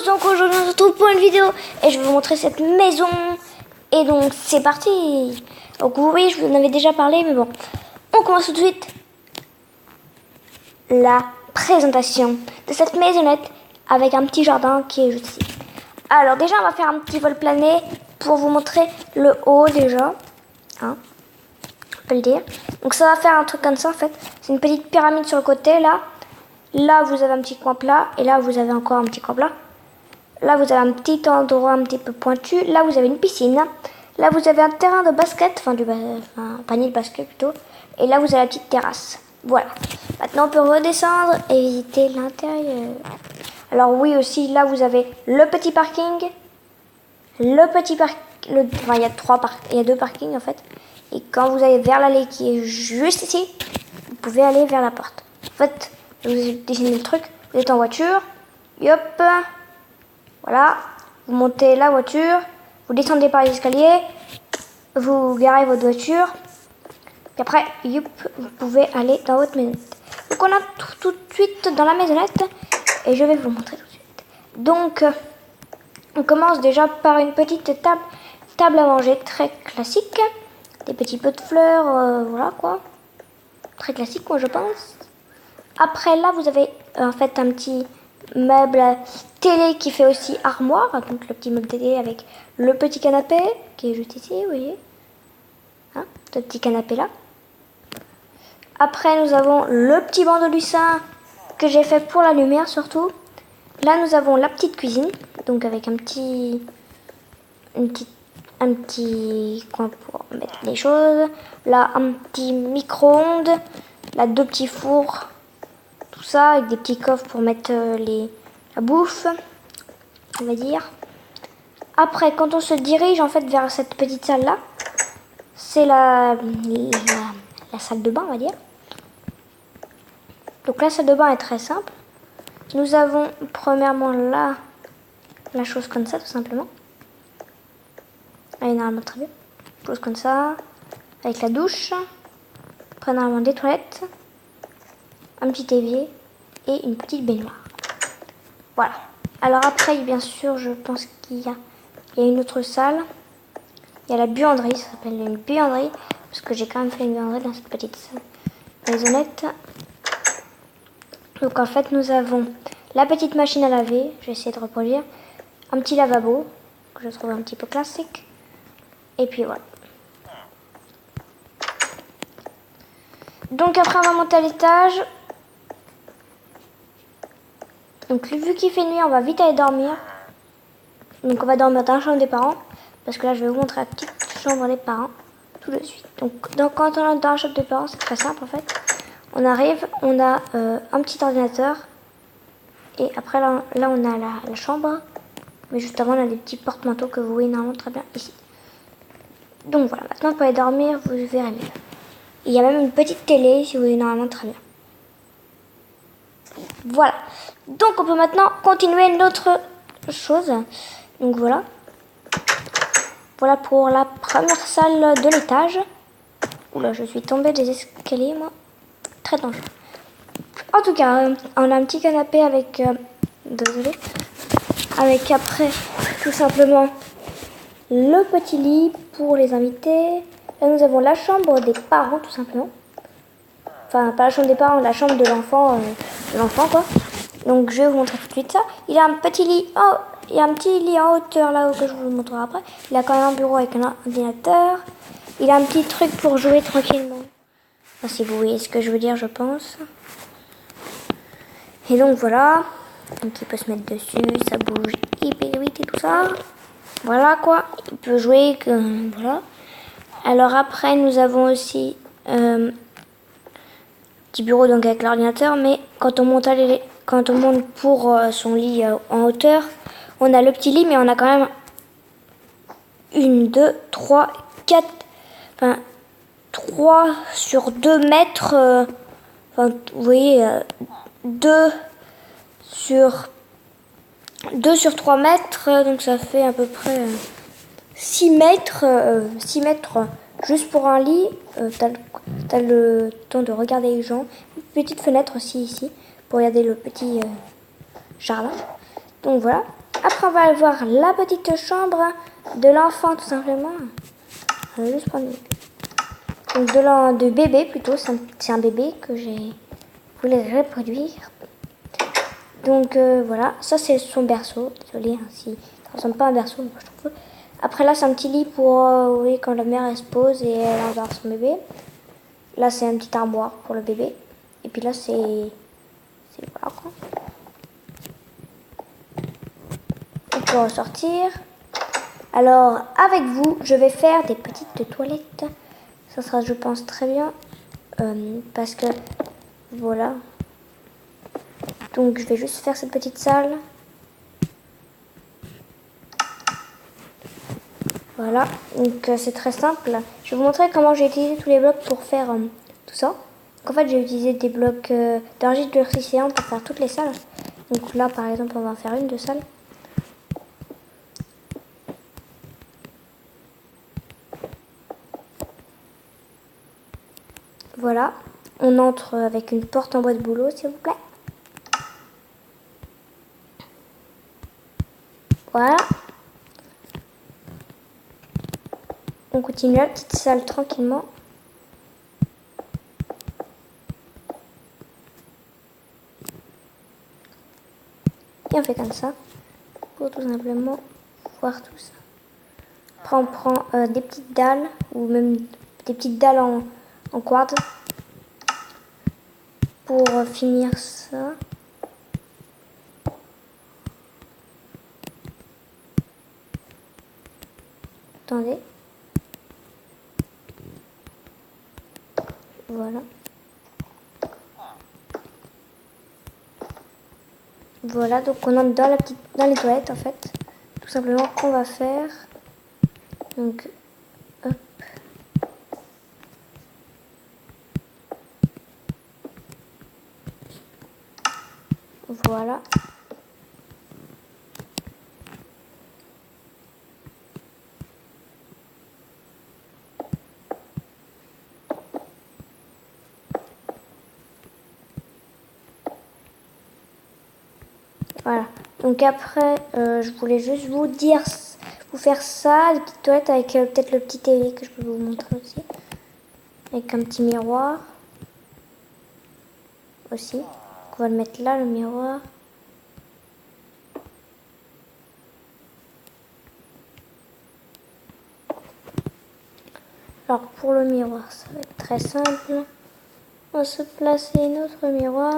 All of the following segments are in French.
donc aujourd'hui on se retrouve pour une vidéo et je vais vous montrer cette maison. Et donc c'est parti. Donc oui, je vous en avais déjà parlé, mais bon, on commence tout de suite la présentation de cette maisonnette avec un petit jardin qui est juste ici. Alors déjà on va faire un petit vol plané pour vous montrer le haut déjà, hein, on peut le dire. Donc ça va faire un truc comme ça en fait, c'est une petite pyramide sur le côté là. Là, vous avez un petit coin plat. Et là, vous avez encore un petit coin plat. Là, vous avez un petit endroit un petit peu pointu. Là, vous avez une piscine. Là, vous avez un terrain de basket. Enfin, un panier de basket plutôt. Et là, vous avez la petite terrasse. Voilà. Maintenant, on peut redescendre et visiter l'intérieur. Alors oui, aussi, là, vous avez le petit parking. Le petit parking. Enfin, il y a deux parkings, en fait. Et quand vous allez vers l'allée qui est juste ici, vous pouvez aller vers la porte. En fait, je vous ai dessiné le truc, vous êtes en voiture, yop, voilà, vous montez la voiture, vous descendez par les escaliers, vous garez votre voiture, puis après, yop, vous pouvez aller dans votre maisonnette. Donc on a tout de suite dans la maisonnette, et je vais vous montrer tout de suite. Donc, on commence déjà par une petite table à manger très classique, des petits pots de fleurs, voilà quoi, très classique moi je pense. Après là, vous avez en fait un petit meuble télé qui fait aussi armoire. Donc le petit meuble télé avec le petit canapé qui est juste ici, vous voyez. Hein, ce petit canapé là. Après, nous avons le petit banc de lucin que j'ai fait pour la lumière surtout. Là, nous avons la petite cuisine. Donc avec un petit coin pour mettre les choses. Là, un petit micro-ondes. Là, deux petits fours. Tout ça avec des petits coffres pour mettre la bouffe, on va dire. Après, quand on se dirige en fait vers cette petite salle là, c'est la salle de bain, on va dire. Donc la salle de bain est très simple. Nous avons premièrement là la chose comme ça tout simplement. Elle est normalement très bien. Chose comme ça, avec la douche. Après normalement des toilettes. Un petit évier et une petite baignoire. Voilà. Alors après, bien sûr, je pense qu'il y a une autre salle. Il y a la buanderie, ça s'appelle une buanderie, parce que j'ai quand même fait une buanderie dans cette petite maisonnette. Donc en fait, nous avons la petite machine à laver, je vais essayer de reproduire, un petit lavabo, que je trouve un petit peu classique, et puis voilà. Donc après, on va monter à l'étage. Donc vu qu'il fait nuit, on va vite aller dormir. Donc on va dormir dans la chambre des parents. Parce que là je vais vous montrer la petite chambre des parents tout de suite. Donc quand on est dans la chambre des parents, c'est très simple en fait. On arrive, on a un petit ordinateur. Et après là on a la chambre. Mais juste avant on a des petits porte-manteaux que vous voyez normalement très bien ici. Donc voilà, maintenant pour aller dormir, vous verrez mieux. Il y a même une petite télé si vous voyez normalement très bien. Voilà. Donc on peut maintenant continuer notre chose. Donc voilà. Voilà pour la première salle de l'étage. Oula, je suis tombée des escaliers moi. Très dangereux. En tout cas, on a un petit canapé avec... désolé. Avec après, tout simplement, le petit lit pour les invités. Là, nous avons la chambre des parents, tout simplement. Enfin, pas la chambre des parents, la chambre de l'enfant quoi. Donc je vais vous montrer tout de suite ça. Il a un petit lit, il y a un petit lit en hauteur là-haut que je vous montrerai après. Il a quand même un bureau avec un ordinateur. Il a un petit truc pour jouer tranquillement. Enfin, si vous voyez ce que je veux dire, je pense. Et donc voilà. Donc il peut se mettre dessus, ça bouge hyper vite et tout ça. Voilà quoi. Il peut jouer, voilà. Alors après, nous avons aussi... petit bureau donc avec l'ordinateur, mais quand on monte pour son lit en hauteur, on a le petit lit, mais on a quand même 1, 2, 3, 4, enfin 3 sur 2 mètres, enfin vous voyez, 2 sur 3 mètres, donc ça fait à peu près 6 mètres, 6 mètres juste pour un lit. T'as le temps de regarder les gens. Une petite fenêtre aussi ici pour regarder le petit jardin. Donc voilà. après, on va aller voir la petite chambre de l'enfant, tout simplement. On va juste prendre... Donc, de bébé, plutôt. C'est un bébé que j'ai voulu reproduire. Donc, voilà. Ça, c'est son berceau. Désolée, hein, si ça ressemble pas à un berceau, mais je trouve. Après, là, c'est un petit lit pour, oui, quand la mère, elle se pose et elle endort son bébé. Là, c'est un petit armoire pour le bébé. Et puis là, c'est... Voilà, quoi. On peut ressortir. Alors, avec vous, je vais faire des petites toilettes. Ça sera, je pense, très bien. Parce que, voilà. Donc, je vais juste faire cette petite salle. Voilà. Donc, c'est très simple. Je vais vous montrer comment j'ai utilisé tous les blocs pour faire tout ça. Donc, en fait, j'ai utilisé des blocs d'argile durcissant pour faire toutes les salles. Donc là, par exemple, on va en faire une de salles. Voilà, on entre avec une porte en bois de bouleau, s'il vous plaît. Voilà. On continue la petite salle tranquillement. Et on fait comme ça, pour tout simplement voir tout ça. Après, on prend des petites dalles, ou même des petites dalles en quartz, pour finir ça. Attendez. Voilà. Voilà, donc on entre dans les toilettes en fait. Tout simplement qu'on va faire. Donc, hop. Voilà. Voilà. Donc après, je voulais juste vous faire ça, des petites toilettes avec peut-être le petit évier que je peux vous montrer aussi. Avec un petit miroir. Aussi. On va le mettre là, le miroir. Alors pour le miroir, ça va être très simple. On va se placer notre miroir.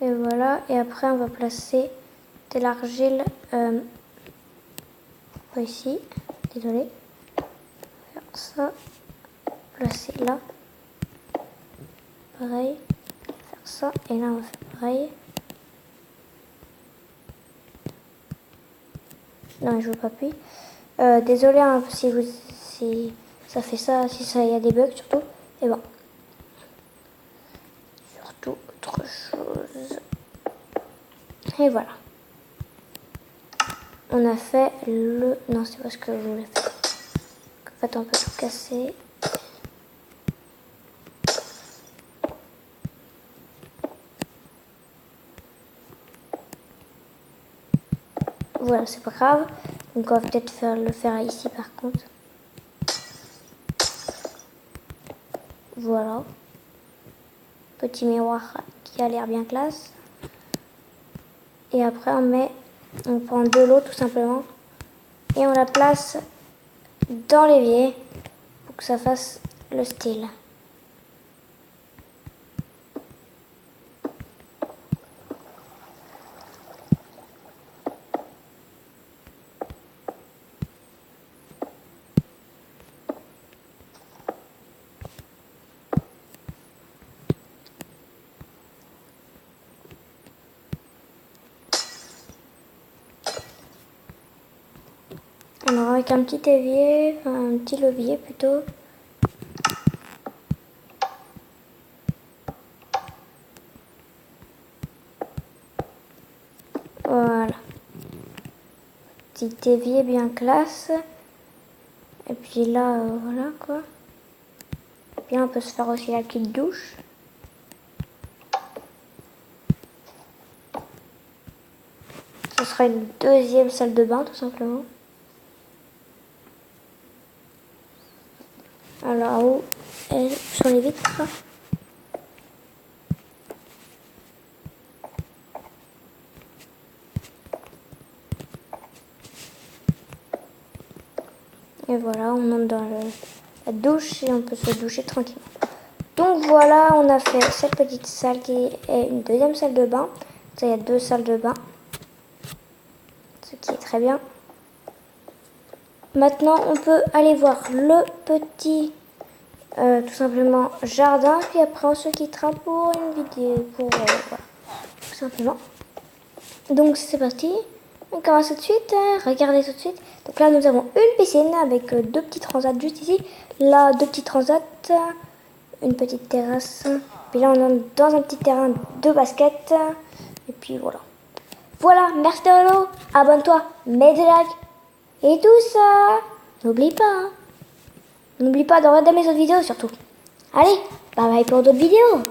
Et voilà, et après on va placer de l'argile ici, désolé. Faire ça, placer là, pareil, faire ça, et là on va faire pareil. Non, je veux pas appuyer. Désolé hein, si ça fait ça, si ça y a des bugs surtout. Et bon, surtout autre chose. Et voilà. On a fait le... Non, c'est pas ce que je voulais faire. En fait, on peut tout casser. Voilà, c'est pas grave. Donc, on va peut-être le faire ici, par contre. Voilà. Petit miroir qui a l'air bien classe. Et après, on prend de l'eau, tout simplement. Et on la place dans l'évier pour que ça fasse le style. Alors avec un petit évier, enfin un petit levier plutôt. Voilà. Petit évier bien classe. Et puis là, voilà quoi. Et puis là, on peut se faire aussi la petite douche. Ce sera une deuxième salle de bain, tout simplement. Alors, où sont les vitres? Et voilà, on entre dans la douche et on peut se doucher tranquillement. Donc voilà, on a fait cette petite salle qui est une deuxième salle de bain. Ça, il y a 2 salles de bain, ce qui est très bien. Maintenant, on peut aller voir le petit, tout simplement, jardin. Puis après, on se quittera pour une vidéo, voilà, tout simplement. Donc c'est parti. On commence tout de suite. Regardez tout de suite. Donc là, nous avons une piscine avec 2 petits transats juste ici. Là, 2 petits transats. Une petite terrasse. Puis là, on est dans un petit terrain de basket. Et puis voilà. Voilà, merci de l'eau. Abonne-toi, mets des likes. Et tout ça. N'oublie pas. Hein. N'oublie pas de regarder mes autres vidéos surtout. Allez, bye bye pour d'autres vidéos.